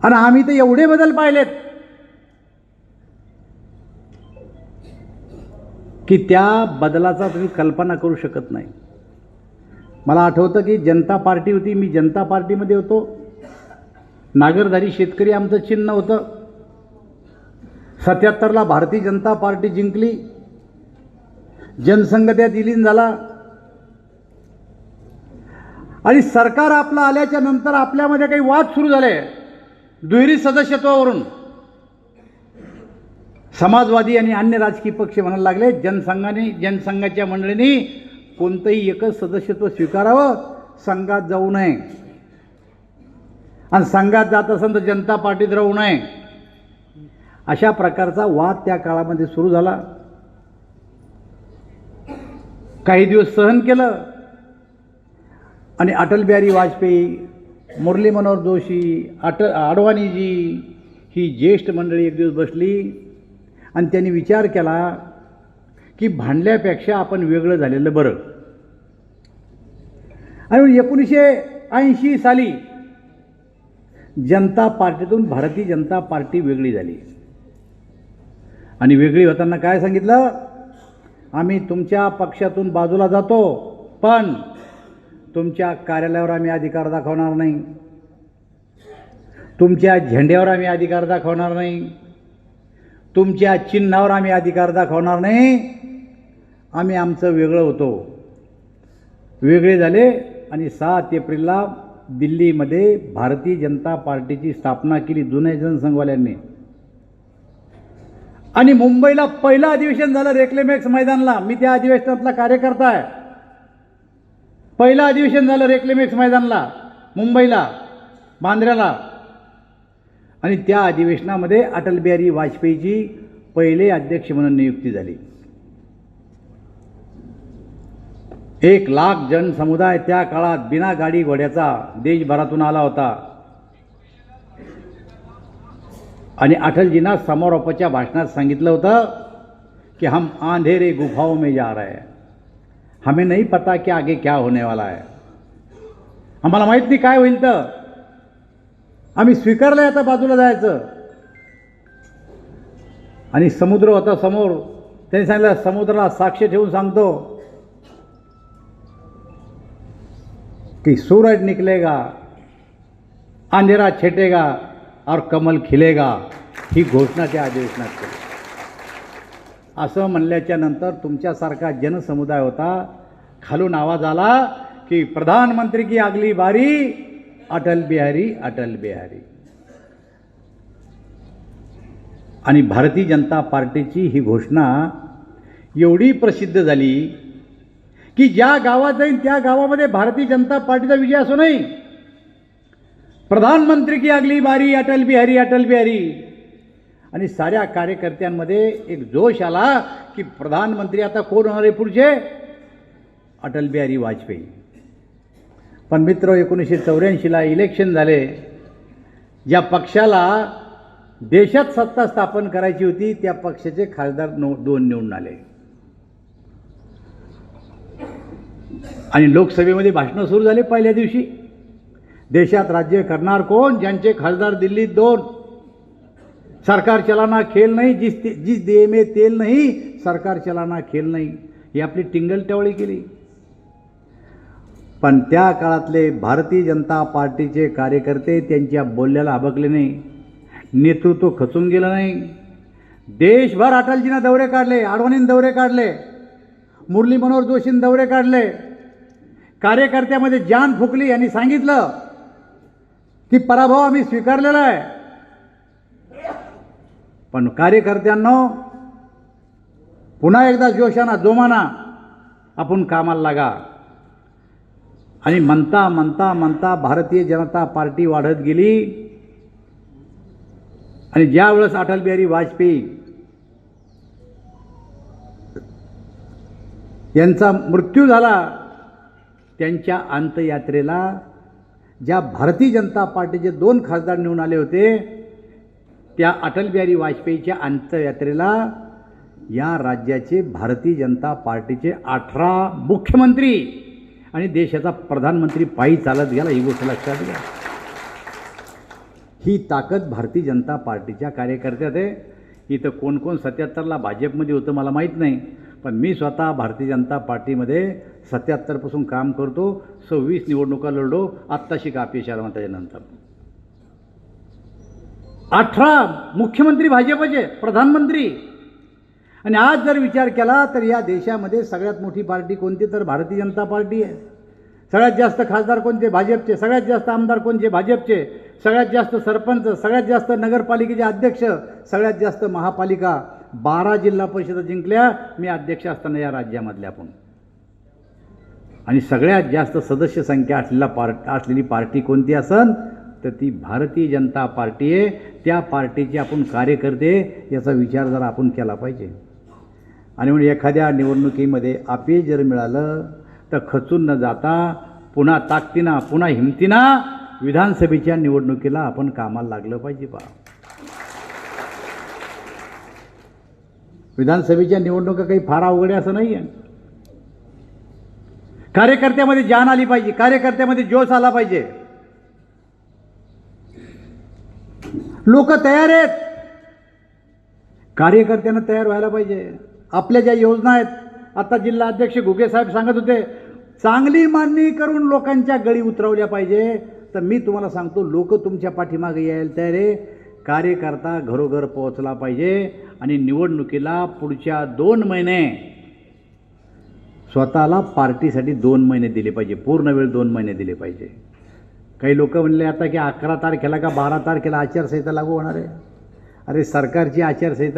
आणि आम्ही तर एवढे बदल पाहिलेत की त्या बदलाचा तुम्ही कल्पना करू शकत नाही. मला आठवतं की जनता पार्टी होती, मी जनता पार्टीमध्ये होतो. नागरधारी शेतकरी आमचं चिन्ह होतं. 77ला भारतीय जनता पार्टी जिंकली, जनसंघ त्यात विलीन झाला आणि सरकार आपलं आल्याच्या नंतर आपल्यामध्ये काही वाद सुरू झाले दुहेरी सदस्यत्वावरून. समाजवादी आणि अन्य राजकीय पक्ष म्हणायला लागले जनसंघाच्या मंडळींनी कोणतंही एकच सदस्यत्व स्वीकारावं, संघात जाऊ नये, आणि संघात जात असेल तर जनता पार्टीत राहू नये. अशा प्रकारचा वाद त्या काळामध्ये सुरू झाला. काही दिवस सहन केलं आणि अटल बिहारी वाजपेयी, मुरली मनोहर जोशी, आडवाणीजी ही ज्येष्ठ मंडळी एक दिवस बसली आणि त्यांनी विचार केला की भांडल्यापेक्षा आपण वेगळं झालेलं बरं. आणि 1980 साली जनता पार्टीतून भारतीय जनता पार्टी वेगळी झाली. आणि वेगळी होताना काय सांगितलं, आम्ही तुमच्या पक्षातून बाजूला जातो, पण तुमच्या कार्यालयावर आम्ही अधिकार दाखवणार नाही, तुमच्या झेंड्यावर आम्ही अधिकार दाखवणार नाही, तुमच्या चिन्हावर आम्ही अधिकार दाखवणार नाही. आम्ही आमचं वेगळं होतो. वेगळे झाले आणि 7 एप्रिलला दिल्लीमध्ये भारतीय जनता पार्टीची स्थापना केली जुन्या जनसंघवाल्यांनी. आणि मुंबईला पहिलं अधिवेशन झालं रेक्लेमेक्स मैदानला. मी त्या अधिवेशनातला कार्यकर्ता आहे. पहिलं अधिवेशन झालं रेक्लेमेक्स मैदानला मुंबईला, बांद्र्याला. आणि त्या अधिवेशनामध्ये अटल बिहारी वाजपेयीची पहिले अध्यक्ष म्हणून नियुक्ती झाली. 1 लाख जन समुदाय त्या काळात बिना गाडी घोड्याचा देशभरातून आला होता. आणि अटलजींना समारोपाच्या भाषणात सांगितलं होतं कि हम अंधेरे गुफाओं में जा रहे हैं, हमें नहीं पता कि आगे क्या होने वाला है. आम्हाला माहीत नाही काय होईल, तर आम्ही स्वीकारलंय आता बाजूला जायचं. आणि समुद्र होता समोर. त्यांनी सांगितलं, समुद्राला साक्ष ठेवून सांगतो कि सूरज निकलेगा, अंधेरा छेटेगा और कमल खिलेगा. ही घोषणा त्या अधिवेशनात केली. असं म्हणल्याच्या नंतर तुमच्यासारखा जनसमुदाय होता, खालून आवाज आला की प्रधानमंत्री की अगली बारी अटल बिहारी, अटल बिहारी. आणि भारतीय जनता पार्टीची ही घोषणा एवढी प्रसिद्ध झाली की ज्या गावात जाईन त्या गावामध्ये भारतीय जनता पार्टीचा विजय असो नाही, प्रधानमंत्री की अगली बारी अटल बिहारी, अटल बिहारी. आणि साऱ्या कार्यकर्त्यांमध्ये एक जोश आला की प्रधानमंत्री आता कोण होणार आहे पुढचे, अटल बिहारी वाजपेयी. पण मित्र, 1984ला इलेक्शन झाले. ज्या पक्षाला देशात सत्ता स्थापन करायची होती त्या पक्षाचे खासदार 2 निवडून आले. आणि लोकसभेमध्ये भाषणं सुरू झाली. पहिल्या दिवशी देशात राज्य करणार कोण, ज्यांचे खासदार दिल्लीत 2. सरकार चलाना खेल नहीं, जिस देह में तेल नहीं, सरकार चलाना खेल नहीं. ही आपली टिंगलटवळी केली. पण त्या काळातले भारतीय जनता पार्टीचे कार्यकर्ते त्यांच्या बोलल्याला अबकले नाही, नेतृत्व खचून गेलं नाही. देशभर अटलजींना दौरे काढले, आडवाणींनी दौरे काढले, मुरली मनोहर जोशींनी दौरे काढले. कार्यकर्त्यामध्ये जान फुकली. यांनी सांगितलं की पराभव आम्ही स्वीकारलेला आहे. पण कार्यकर्त्यांनो, पुन्हा एकदा जोशाना जोमाना आपण कामाला लागा. आणि म्हणता म्हणता म्हणता भारतीय जनता पार्टी वाढत गेली. आणि ज्या वेळेस अटल बिहारी वाजपेयी यांचा मृत्यू झाला, त्यांच्या अंत्ययात्रेला ज्या भारतीय जनता पार्टीचे 2 खासदार निवडून आले होते, त्या अटल बिहारी वाजपेयीच्या अंत्ययात्रेला या राज्याचे भारतीय जनता पार्टीचे 18 मुख्यमंत्री आणि देशाचा प्रधानमंत्री पायी चालत गेला. ही गोष्ट लक्षात घ्या. ही ताकद भारतीय जनता पार्टीच्या कार्यकर्त्यात आहे. इथं कोण कोण 77ला भाजपमध्ये होतं मला माहीत नाही, पण मी स्वतः भारतीय जनता पार्टीमध्ये 77पासून काम करतो. 26 निवडणुका लढलो, आत्ताशी का अपयश आलं मग त्याच्यानंतर. 18 मुख्यमंत्री भाजपचे, प्रधानमंत्री. आणि आज जर विचार केला तर या देशामध्ये सगळ्यात मोठी पार्टी कोणती तर भारतीय जनता पार्टी आहे. सगळ्यात जास्त खासदार कोणते? भाजपचे. सगळ्यात जास्त आमदार कोणते? भाजपचे. सगळ्यात जास्त सरपंच, सगळ्यात जास्त नगरपालिकेचे अध्यक्ष, सगळ्यात जास्त महापालिका, 12 जिल्हा परिषदा जिंकल्या मी अध्यक्ष असताना या राज्यामधल्या आपण. आणि सगळ्यात जास्त सदस्य संख्या असलेली पार्टी कोणती असन तर ती भारतीय जनता पार्टी आहे. त्या पार्टीचे आपण कार्यकर्ते याचा विचार जरा आपण केला पाहिजे. आणि म्हणून एखाद्या निवडणुकीमध्ये अपयश जर मिळालं तर खचून न जाता पुन्हा ताकदीनं, पुन्हा हिमतीनं विधानसभेच्या निवडणुकीला आपण कामाला लागलं पाहिजे. विधानसभेच्या निवडणुका काही फार अवघड असं नाही आहे. कार्यकर्त्यामध्ये जान आली पाहिजे, कार्यकर्त्यामध्ये जोश आला पाहिजे. लोक तयार आहेत, कार्यकर्त्यांना तयार व्हायला पाहिजे. आपल्या ज्या योजना आहेत, आता जिल्हा अध्यक्ष घुगे साहेब सांगत होते, चांगली मांडणी करून लोकांच्या गळी उतरवल्या पाहिजे. तर मी तुम्हाला सांगतो, लोक तुमच्या पाठीमागे यायला तयार आहे. कार्यकर्ता घरोघर पोहोचला पाहिजे. आणि निवडणुकीला पुढच्या 2 महिने स्वतःला पार्टीसाठी 2 महिने दिले पाहिजे, पूर्ण वेळ 2 महिने दिले पाहिजे. काही लोक म्हणले आता की 11 तारखेला का 12 तारखेला आचारसंहिता लागू होणार आहे. अरे सरकारची आचारसंहिता